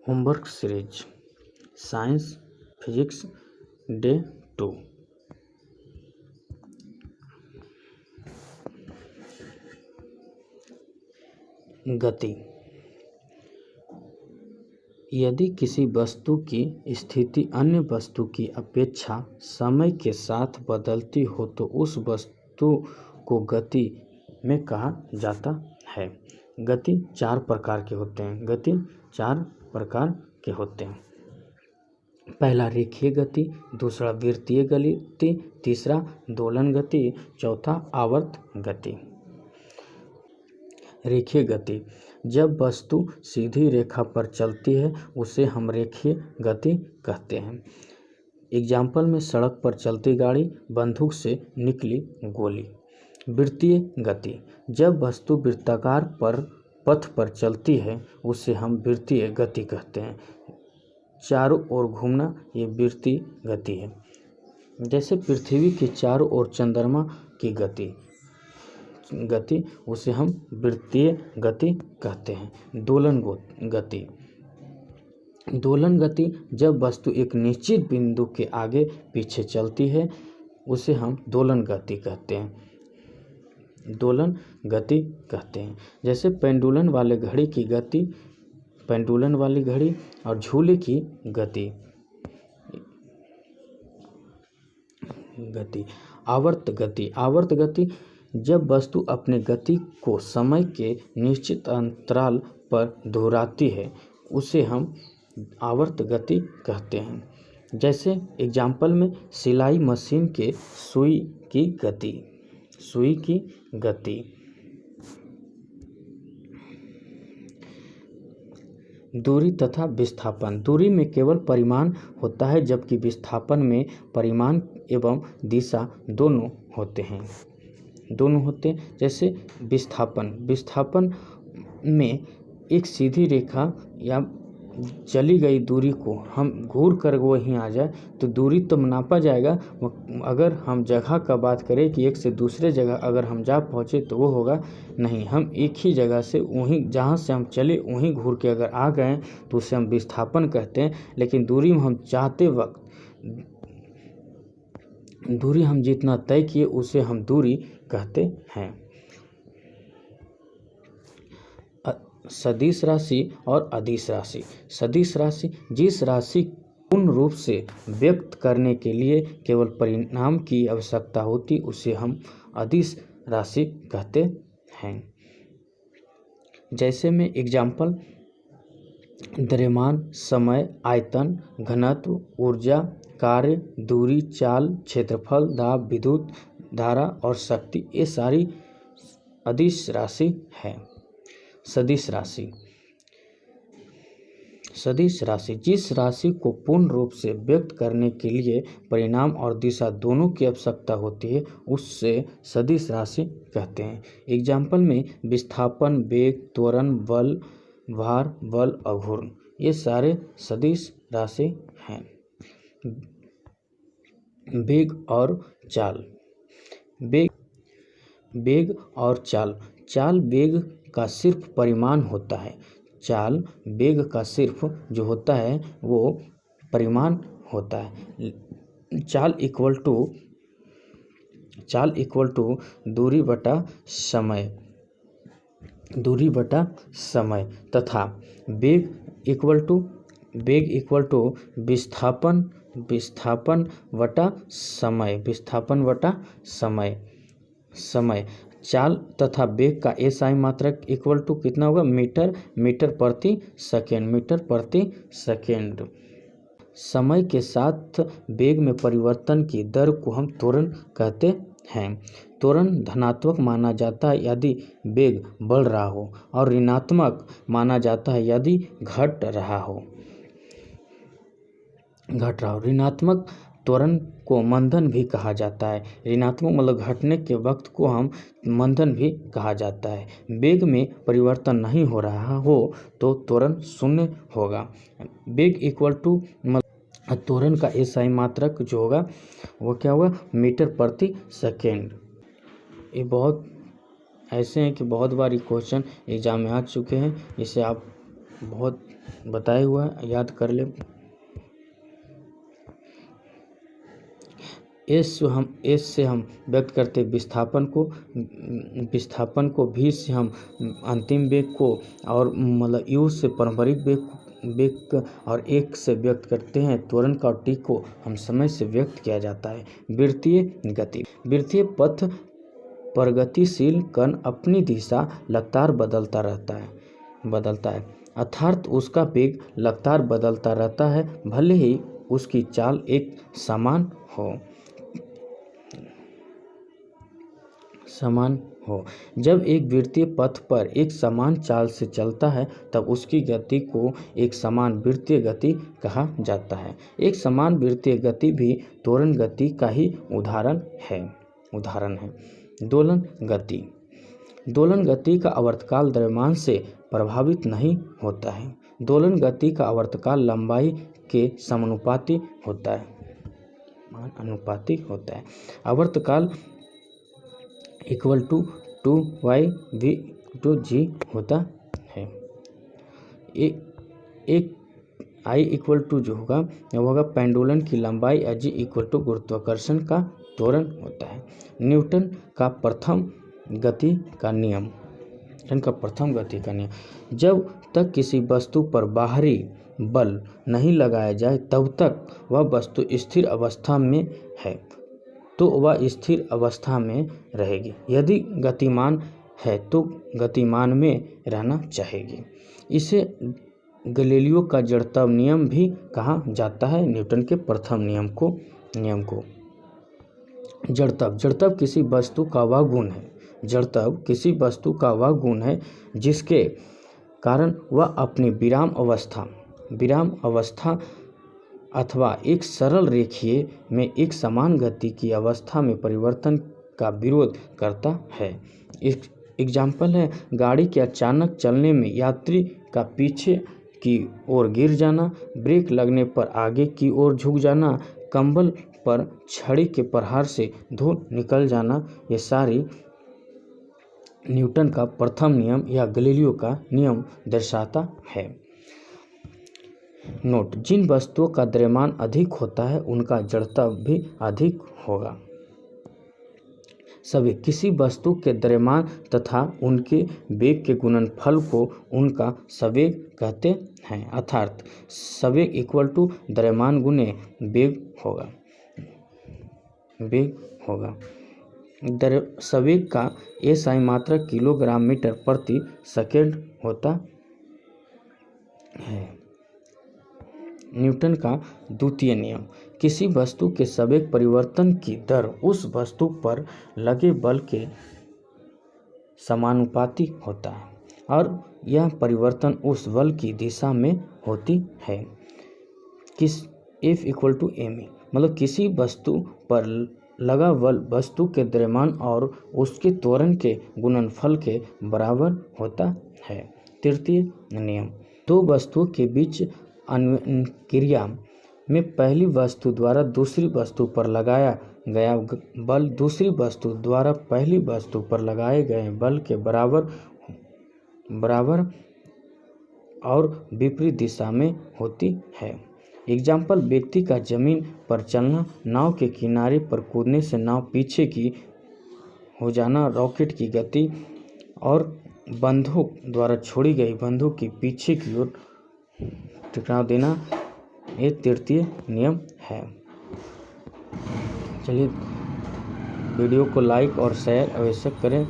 Homework series science physics day 2। गति। यदि किसी वस्तु की स्थिति अन्य वस्तु की अपेक्षा समय के साथ बदलती हो तो उस वस्तु को गति में कहा जाता है। गति चार प्रकार के होते हैं। गति चार प्रकार के होते हैं। पहला रेखीय गति, दूसरा वृत्तीय गति, तीसरा दोलन गति, चौथा आवर्त गति। रेखीय गति। जब वस्तु सीधी रेखा पर चलती है उसे हम रेखीय गति कहते हैं। एग्जाम्पल में सड़क पर चलती गाड़ी, बंदूक से निकली गोली। वृत्तीय गति। जब वस्तु वृत्ताकार पर पथ पर चलती है उसे हम वृत्तीय गति कहते हैं। चारों ओर घूमना ये वृत्तीय गति है। जैसे पृथ्वी के चारों ओर चंद्रमा की गति उसे हम वृत्तीय गति कहते हैं। दोलन गति। दोलन गति जब वस्तु एक निश्चित बिंदु के आगे पीछे चलती है उसे हम दोलन गति कहते हैं। दोलन गति कहते हैं। जैसे पेंडुलन वाले घड़ी की गति, पेंडुलन वाली घड़ी, और झूले की गति। आवर्त गति। आवर्त गति जब वस्तु अपने गति को समय के निश्चित अंतराल पर दोहराती है उसे हम आवर्त गति कहते हैं। जैसे एग्जाम्पल में सिलाई मशीन के सुई की गति। सुई की गति। दूरी तथा विस्थापन। दूरी में केवल परिमाण होता है जबकि विस्थापन में परिमाण एवं दिशा दोनों होते हैं। जैसे विस्थापन में एक सीधी रेखा या चली गई दूरी को हम घूर कर वहीं आ जाए तो दूरी तो नापा जाएगा। अगर हम जगह का बात करें कि एक से दूसरे जगह अगर हम जा पहुँचे तो वो होगा नहीं। हम एक ही जगह से वहीं जहाँ से हम चले वहीं घूर के अगर आ गए तो उसे हम विस्थापन कहते हैं। लेकिन दूरी में हम चाहते वक्त दूरी हम जितना तय किए उसे हम दूरी कहते हैं। सदिश राशि और अदिश राशि। सदिश राशि जिस राशि पूर्ण रूप से व्यक्त करने के लिए केवल परिणाम की आवश्यकता होती उसे हम अदिश राशि कहते हैं। जैसे में एग्जाम्पल द्रव्यमान, समय, आयतन, घनत्व, ऊर्जा, कार्य, दूरी, चाल, क्षेत्रफल, दाब, विद्युत धारा और शक्ति ये सारी अदिश राशि है। सदिश राशि। सदिश राशि जिस राशि को पूर्ण रूप से व्यक्त करने के लिए परिणाम और दिशा दोनों की आवश्यकता होती है उससे सदिश राशि कहते हैं। एग्जाम्पल में विस्थापन, वेग, त्वरण, बल, भार, बल, आघूर्ण ये सारे सदिश राशि हैं। वेग और चाल। वेग और चाल। चाल वेग का सिर्फ परिमाण होता है। चाल वेग का सिर्फ जो होता है वो परिमाण होता है। चाल इक्वल टू दूरी बटा समय तथा वेग इक्वल टू विस्थापन बटा समय। चाल तथा वेग का एसआई मात्रक इक्वल टू कितना होगा? मीटर प्रति सेकेंड। समय के साथ वेग में परिवर्तन की दर को हम त्वरण कहते हैं। त्वरण धनात्मक माना जाता है यदि वेग बढ़ रहा हो और ऋणात्मक माना जाता है यदि घट रहा हो। ऋणात्मक त्वरण को मंदन भी कहा जाता है। ऋणात्मक मतलब घटने के वक्त को हम मंदन भी कहा जाता है। वेग में परिवर्तन नहीं हो रहा हो तो त्वरण शून्य होगा। वेग इक्वल टू त्वरण का एसआई मात्रक जो होगा वो क्या होगा? मीटर प्रति सेकेंड। ये बहुत ऐसे हैं कि बहुत बार ये क्वेश्चन एग्जाम में आ चुके हैं। इसे आप बहुत बताया हुआ है, याद कर ले। एस से हम व्यक्त करते विस्थापन को, भी से हम अंतिम वेग को, और मतलब यू से पारंपरिक वेग और एक से व्यक्त करते हैं त्वरण का, और टी को हम समय से व्यक्त किया जाता है। वृत्तीय गति, वृत्तीय पथ प्रगतिशील कण अपनी दिशा लगातार बदलता है, अर्थात उसका वेग लगातार बदलता रहता है, भले ही उसकी चाल एक समान हो। जब एक वृत्तीय पथ पर एक समान चाल से चलता है तब उसकी गति को एक समान वृत्तीय गति कहा जाता है। एक समान वृत्तीय गति भी त्वरण गति का ही उदाहरण है। दोलन गति का आवर्तकाल द्रव्यमान से प्रभावित नहीं होता है। दोलन गति का आवर्तकाल लंबाई के समानुपाती होता है। आवर्तकाल इक्वल टू 2y/v/g होता है। एक I इक्वल टू जो होगा वो होगा पेंडुलन की लंबाई, g इक्वल टू गुरुत्वाकर्षण का त्वरण होता है। न्यूटन का प्रथम गति का नियम, जब तक किसी वस्तु पर बाहरी बल नहीं लगाया जाए तब तक वह वस्तु स्थिर अवस्था में है, तो वह स्थिर अवस्था में रहेगी। यदि गतिमान है तो गतिमान में रहना चाहेगी। इसे गैलीलियो का जड़त्व नियम भी कहा जाता है। न्यूटन के प्रथम नियम को जड़त्व किसी वस्तु का वह गुण है जिसके कारण वह अपनी विराम अवस्था अथवा एक सरल रेखीय में एक समान गति की अवस्था में परिवर्तन का विरोध करता है। एग्जाम्पल है, गाड़ी के अचानक चलने में यात्री का पीछे की ओर गिर जाना, ब्रेक लगने पर आगे की ओर झुक जाना, कंबल पर छड़ी के प्रहार से धूल निकल जाना, ये सारी न्यूटन का प्रथम नियम या गैलीलियो का नियम दर्शाता है। नोट, जिन वस्तुओं का द्रव्यमान अधिक होता है उनका जड़त्व भी अधिक होगा। सभी किसी वस्तु के द्रव्यमान तथा उनके वेग के गुणनफल को उनका संवेग कहते हैं, अर्थात संवेग इक्वल टू द्रव्यमान गुणे वेग होगा। संवेग का SI मात्रक किलोग्राम मीटर प्रति सेकेंड होता है। न्यूटन का द्वितीय नियम, किसी वस्तु के संवेग परिवर्तन की दर उस वस्तु पर लगे बल के समानुपाती होता है और यह परिवर्तन उस बल की दिशा में होती है। F इक्वल टू ma, मतलब किसी वस्तु पर लगा बल वस्तु के द्रव्यमान और उसके त्वरण के गुणनफल के बराबर होता है। तृतीय नियम, दो वस्तुओं के बीच क्रिया में पहली वस्तु द्वारा दूसरी वस्तु पर लगाया गया बल दूसरी वस्तु द्वारा पहली वस्तु पर लगाए गए बल के बराबर और विपरीत दिशा में होती है। एग्जाम्पल, व्यक्ति का जमीन पर चलना, नाव के किनारे पर कूदने से नाव पीछे की हो जाना, रॉकेट की गति और बंदूक द्वारा छोड़ी गई बंदूक की पीछे की ओर टकराव देना, ये तृतीय नियम है। चलिए, वीडियो को लाइक और शेयर अवश्य करें।